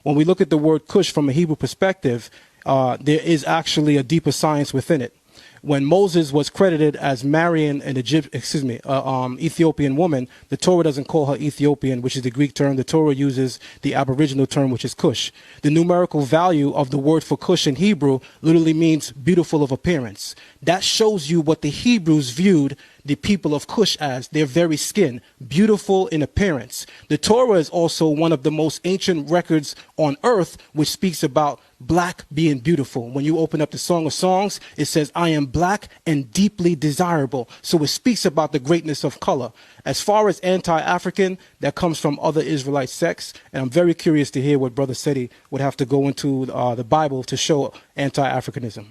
When we look at the word Cush from a Hebrew perspective, there is actually a deeper science within it. When Moses was credited as marrying an Ethiopian woman, the Torah doesn't call her Ethiopian, which is the Greek term. The Torah uses the Aboriginal term, which is Cush. The numerical value of the word for Cush in Hebrew literally means beautiful of appearance. That shows you what the Hebrews viewed the people of Cush as, their very skin, beautiful in appearance. The Torah is also one of the most ancient records on earth, which speaks about black being beautiful. When you open up the Song of Songs, it says, I am black and deeply desirable. So it speaks about the greatness of color. As far as anti-African, that comes from other Israelite sects. And I'm very curious to hear what Brother Seti would have to go into the Bible to show anti-Africanism.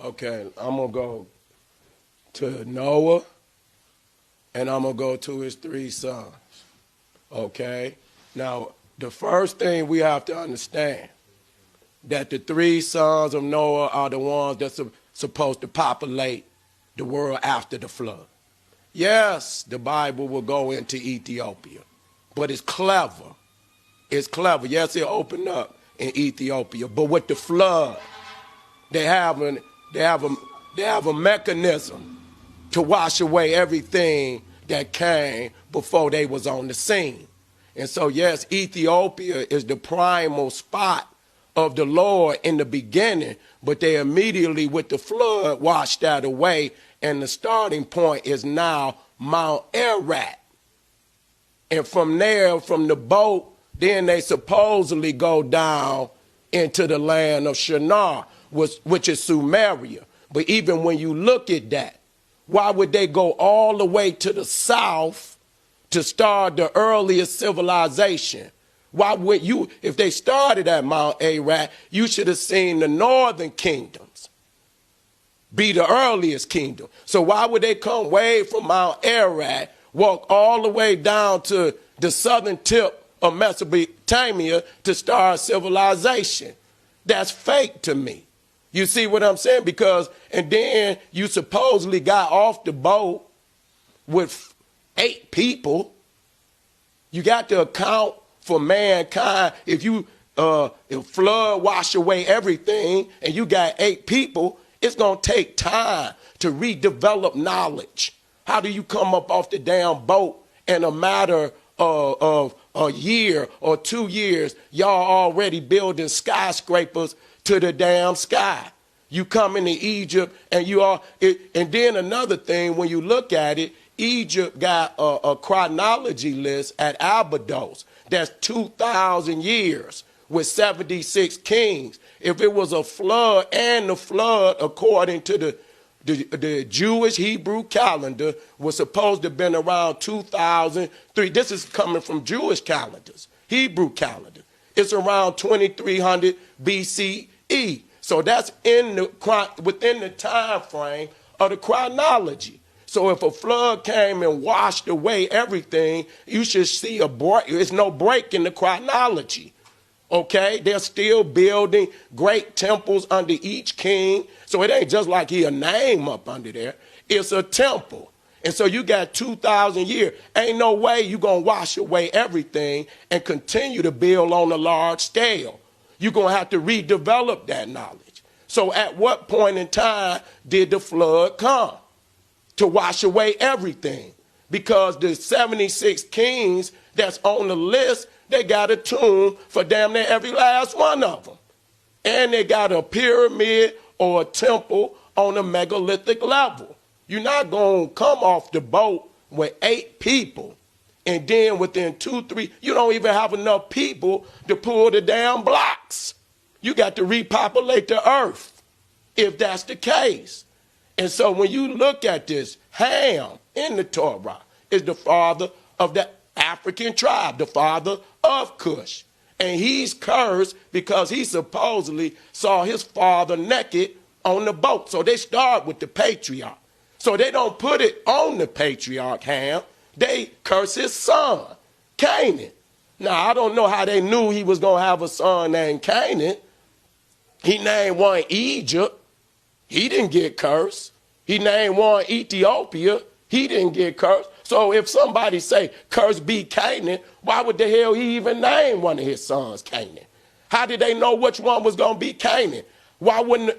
Okay, I'm going to go to Noah, and I'm going to go to his 3 sons. Okay? Now, the first thing we have to understand, that the 3 sons of Noah are the ones that's supposed to populate the world after the flood. Yes, the Bible will go into Ethiopia, but it's clever. It's clever. Yes, it opened up in Ethiopia, but with the flood, they have a mechanism to wash away everything that came before they was on the scene. And so, yes, Ethiopia is the primal spot of the Lord in the beginning, but they immediately, with the flood, washed that away, and the starting point is now Mount Ararat. And from there, from the boat, then they supposedly go down into the land of Shinar, which is Sumeria. But even when you look at that, why would they go all the way to the south to start the earliest civilization? Why would you, if they started at Mount Ararat, you should have seen the northern kingdoms be the earliest kingdom. So why would they come way from Mount Ararat, walk all the way down to the southern tip of Mesopotamia to start civilization? That's fake to me. You see what I'm saying? Because, and then you supposedly got off the boat with 8 people. You got to account for mankind. If flood wash away everything and you got 8 people, it's going to take time to redevelop knowledge. How do you come up off the damn boat in a matter of a year or 2 years? Y'all already building skyscrapers to the damn sky. You come into Egypt and and then another thing, when you look at it, Egypt got a chronology list at Abydos. That's 2,000 years with 76 kings. If it was a flood, and the flood, according to the Jewish Hebrew calendar, was supposed to have been around 2003. This is coming from Jewish calendars, Hebrew calendar. It's around 2300 BCE. So that's within the time frame of the chronology. So if a flood came and washed away everything, you should see a break. There's no break in the chronology. Okay? They're still building great temples under each king. So it ain't just like he a name up under there. It's a temple. And so you got 2,000 years. Ain't no way you going to wash away everything and continue to build on a large scale. You're going to have to redevelop that knowledge. So at what point in time did the flood come to wash away everything? Because the 76 kings that's on the list, they got a tomb for damn near every last one of them. And they got a pyramid or a temple on a megalithic level. You're not going to come off the boat with 8 people, and then within 2-3, you don't even have enough people to pull the damn blocks. You got to repopulate the earth, if that's the case. And so when you look at this, Ham in the Torah is the father of the African tribe, the father of Cush. And he's cursed because he supposedly saw his father naked on the boat. So they start with the patriarch. So they don't put it on the patriarch Ham. They curse his son, Canaan. Now, I don't know how they knew he was going to have a son named Canaan. He named one Egypt. He didn't get cursed. He named one Ethiopia. He didn't get cursed. So So if somebody say, cursed be Canaan, why would the hell he even name one of his sons Canaan? How did they know which one was going to be Canaan? Why wouldn't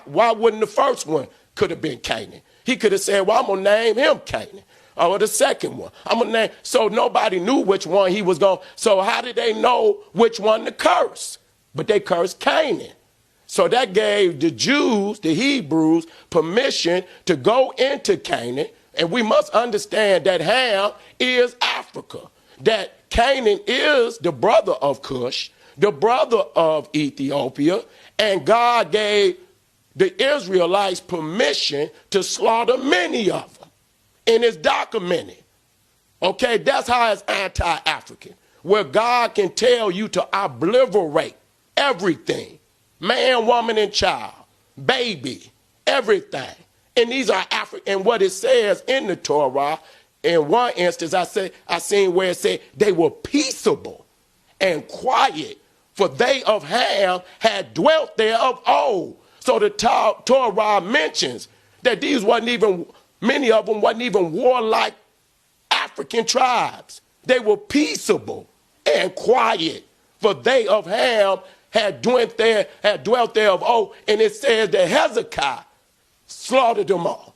the first one could have been Canaan? He could have said, well, I'm going to name him Canaan. Or the second one. I'm going to name. So nobody knew which one he was going. So how did they know which one to curse? But they cursed Canaan. So that gave the Jews, the Hebrews, permission to go into Canaan. And we must understand that Ham is Africa. That Canaan is the brother of Cush, the brother of Ethiopia. And God gave the Israelites permission to slaughter many of them. And it's documented. Okay, that's how it's anti-African. Where God can tell you to obliterate everything. Man, woman, and child. Baby. Everything. And these are African. And what it says in the Torah, in one instance, I seen where it said they were peaceable and quiet, for they of Ham had dwelt there of old. So the Torah mentions that these wasn't even, many of them wasn't even warlike African tribes. They were peaceable and quiet, for they of Ham had dwelt there of old. And it says that Hezekiah slaughtered them all.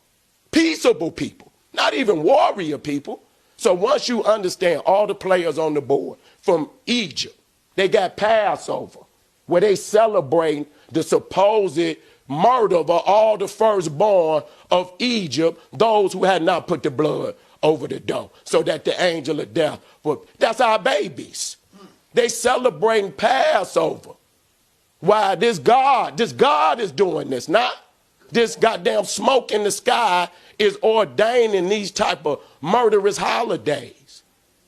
Peaceable people, not even warrior people. So once you understand all the players on the board from Egypt, they got Passover, where they celebrate the supposed murder of all the firstborn of Egypt, those who had not put the blood over the door, so that the angel of death would. That's our babies. They celebrating Passover. Why this God is doing this, not this goddamn smoke in the sky is ordaining these type of murderous holidays.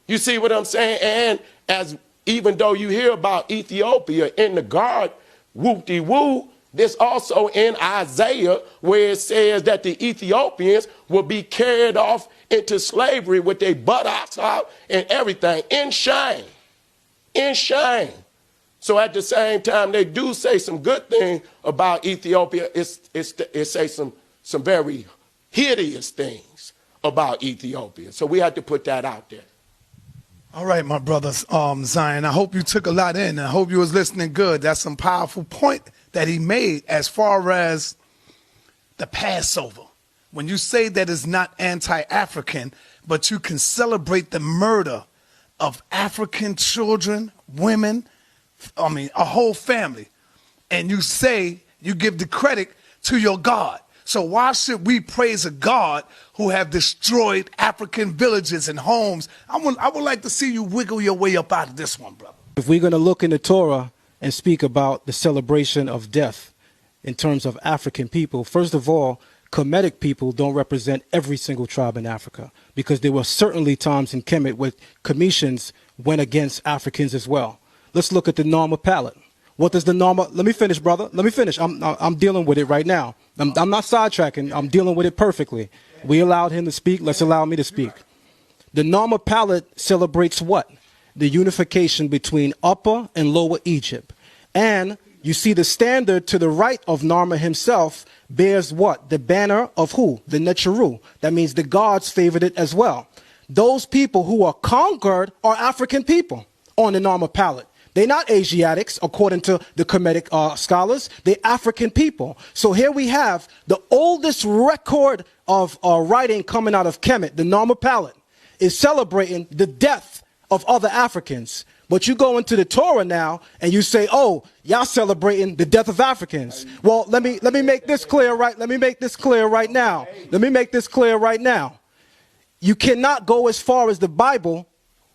You see what I'm saying? And as even though you hear about Ethiopia in the garden, whoop-de-woo, this also in Isaiah where it says that the Ethiopians will be carried off into slavery with their buttocks out and everything in shame. In shame. So at the same time, they do say some good things about Ethiopia. It says some very hideous things about Ethiopia. So we have to put that out there. All right, my brothers, Zion, I hope you took a lot in. I hope you was listening good. That's some powerful point that he made as far as the Passover. When you say that it's not anti-African, but you can celebrate the murder of African children, women, a whole family, and you say you give the credit to your God. So why should we praise a God who have destroyed African villages and homes? I would like to see you wiggle your way up out of this one, brother. If we're going to look in the Torah and speak about the celebration of death in terms of African people, first of all, Kemetic people don't represent every single tribe in Africa, because there were certainly times in Kemet where Cometians went against Africans as well. Let's look at the Norma palette. What does the Norma? Let me finish, brother. Let me finish. I'm dealing with it right now. I'm not sidetracking. I'm dealing with it perfectly. We allowed him to speak. Let's allow me to speak. The Norma palette celebrates what? The unification between Upper and Lower Egypt. And you see the standard to the right of Narmer himself bears what? The banner of who? The Necheru. That means the gods favored it as well. Those people who are conquered are African people on the Narmer palette. They're not Asiatics, according to the Kemetic scholars. They're African people. So here we have the oldest record of writing coming out of Kemet, the Narmer palette, is celebrating the death of other Africans. But you go into the Torah now and you say, oh, y'all celebrating the death of Africans. Well, let me make this clear Let me make this clear right now. Let me make this clear right now. You cannot go as far as the Bible,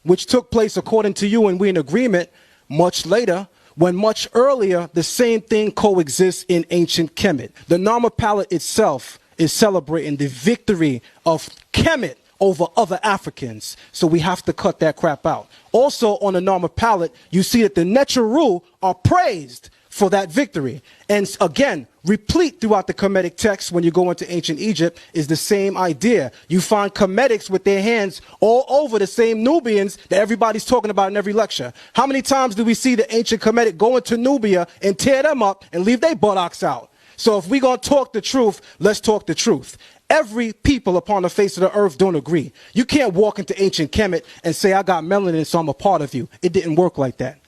which took place according to you, and we're in agreement, much later, when much earlier the same thing coexists in ancient Kemet. The Narmer palette itself is celebrating the victory of Kemet over other Africans. So we have to cut that crap out. Also on the Narmer palette, you see that the Necheru are praised for that victory. And again, replete throughout the Kemetic text when you go into ancient Egypt is the same idea. You find Kemetics with their hands all over the same Nubians that everybody's talking about in every lecture. How many times do we see the ancient Kemetic go into Nubia and tear them up and leave their buttocks out? So if we're going to talk the truth, let's talk the truth. Every people upon the face of the earth don't agree. You can't walk into ancient Kemet and say, I got melanin, so I'm a part of you. It didn't work like that.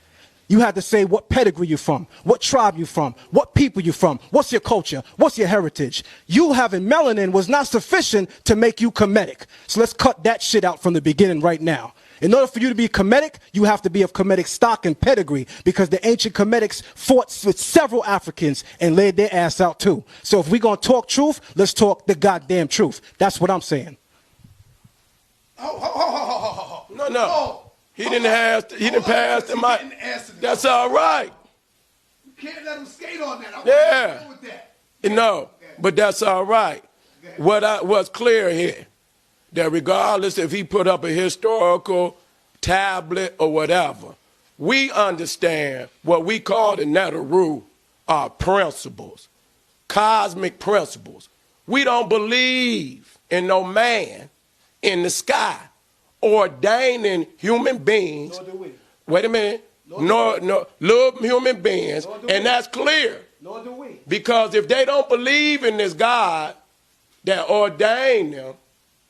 You had to say what pedigree you're from, what tribe you're from, what people you're from, what's your culture, what's your heritage. You having melanin was not sufficient to make you Kemetic. So let's cut that shit out from the beginning right now. In order for you to be Kemetic, you have to be of Kemetic stock and pedigree, because the ancient Kemetics fought with several Africans and laid their ass out too. So if we're going to talk truth, let's talk the goddamn truth. That's what I'm saying. No. He didn't pass the mic. That's all right. You can't let him skate on that. Yeah. Go with that. No, but that's all right. What's clear here, that regardless if he put up a historical tablet or whatever, we understand what we call the Netaru are principles, cosmic principles. We don't believe in no man in the sky ordaining human beings. Nor do we. Wait a minute. No, love human beings, and that's clear. Nor do we. Because if they don't believe in this God that ordained them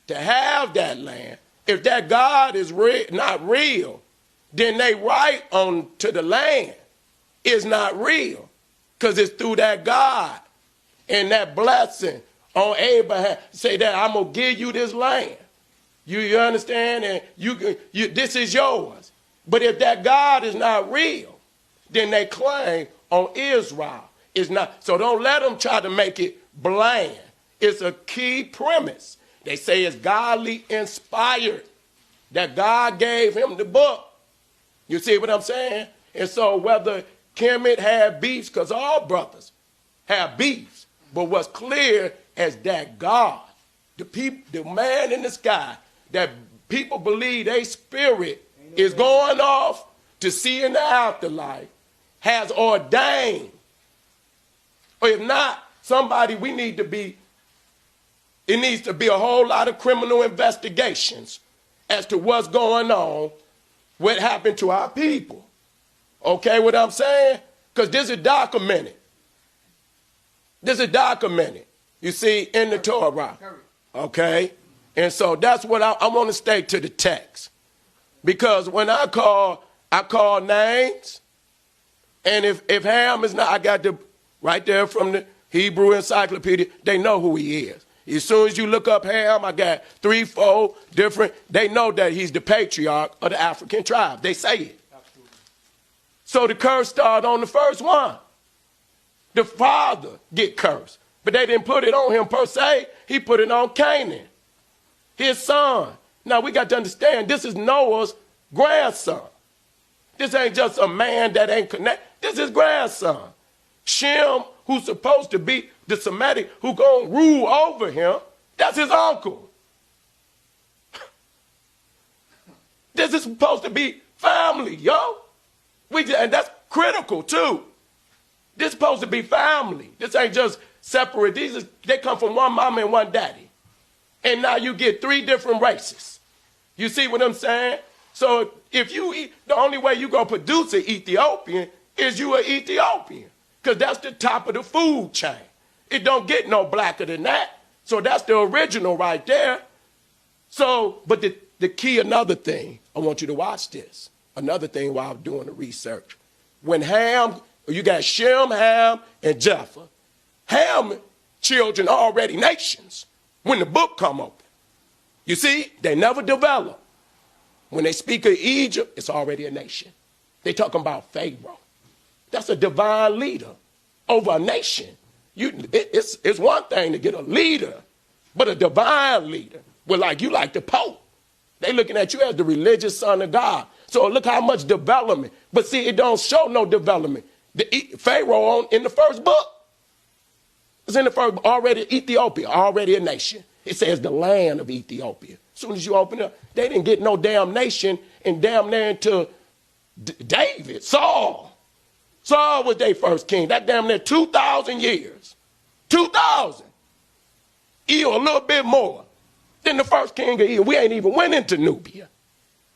to have that land, if that God is not real, then they right on to the land is not real, because it's through that God and that blessing on Abraham. Say that I'm gonna give you this land. You understand? And you this is yours. But if that God is not real, then they claim on Israel is not. So don't let them try to make it bland. It's a key premise. They say it's godly inspired, that God gave him the book. You see what I'm saying? And so whether Kemet had beefs, because all brothers have beefs, but what's clear is that God, the man in the sky, that people believe their spirit is going off to see in the afterlife, has ordained. Or if not, it needs to be a whole lot of criminal investigations as to what's going on, what happened to our people. Okay, what I'm saying? Because this is documented. This is documented, you see, in the Torah. Okay? And so that's what I want to stay to the text. Because when I call names, and if Ham is not, I got the right there from the Hebrew Encyclopedia, they know who he is. As soon as you look up Ham, I got 3, 4 different, they know that he's the patriarch of the African tribe. They say it. Absolutely. So the curse started on the first one. The father get cursed. But they didn't put it on him per se. He put it on Canaan, his son. Now we got to understand, this is Noah's grandson. This ain't just a man that ain't connected. This is grandson. Shem, who's supposed to be the Semitic, who gonna rule over him, that's his uncle. This is supposed to be family, yo. And that's critical too. This is supposed to be family. This ain't just separate. They come from one mama and one daddy. And now you get 3 different races. You see what I'm saying? So if you eat, the only way you gonna produce an Ethiopian is you an Ethiopian, because that's the top of the food chain. It don't get no blacker than that. So that's the original right there. So, but the key, another thing, I want you to watch this. Another thing while I'm doing the research. When Ham, you got Shem, Ham, and Japheth. Ham children are already nations when the book come open. You see, they never develop. When they speak of Egypt, it's already a nation. They talking about Pharaoh. That's a divine leader over a nation. It's one thing to get a leader, but a divine leader, you like the Pope. They looking at you as the religious son of God. So look how much development. But see, it don't show no development. Pharaoh in the first book. It's in the first, already Ethiopia, already a nation. It says the land of Ethiopia. As soon as you open up, they didn't get no damn nation and damn near into David, Saul. Saul was their first king. That damn near 2,000 years. 2,000. A little bit more than the first king of Egypt. We ain't even went into Nubia.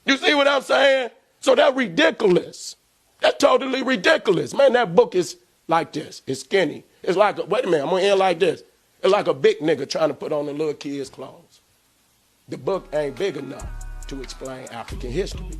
You see what I'm saying? So that's ridiculous. That's totally ridiculous. Man, that book is like this. It's skinny. It's like, wait a minute, I'm going to end like this. It's like a big nigga trying to put on the little kid's clothes. The book ain't big enough to explain African history.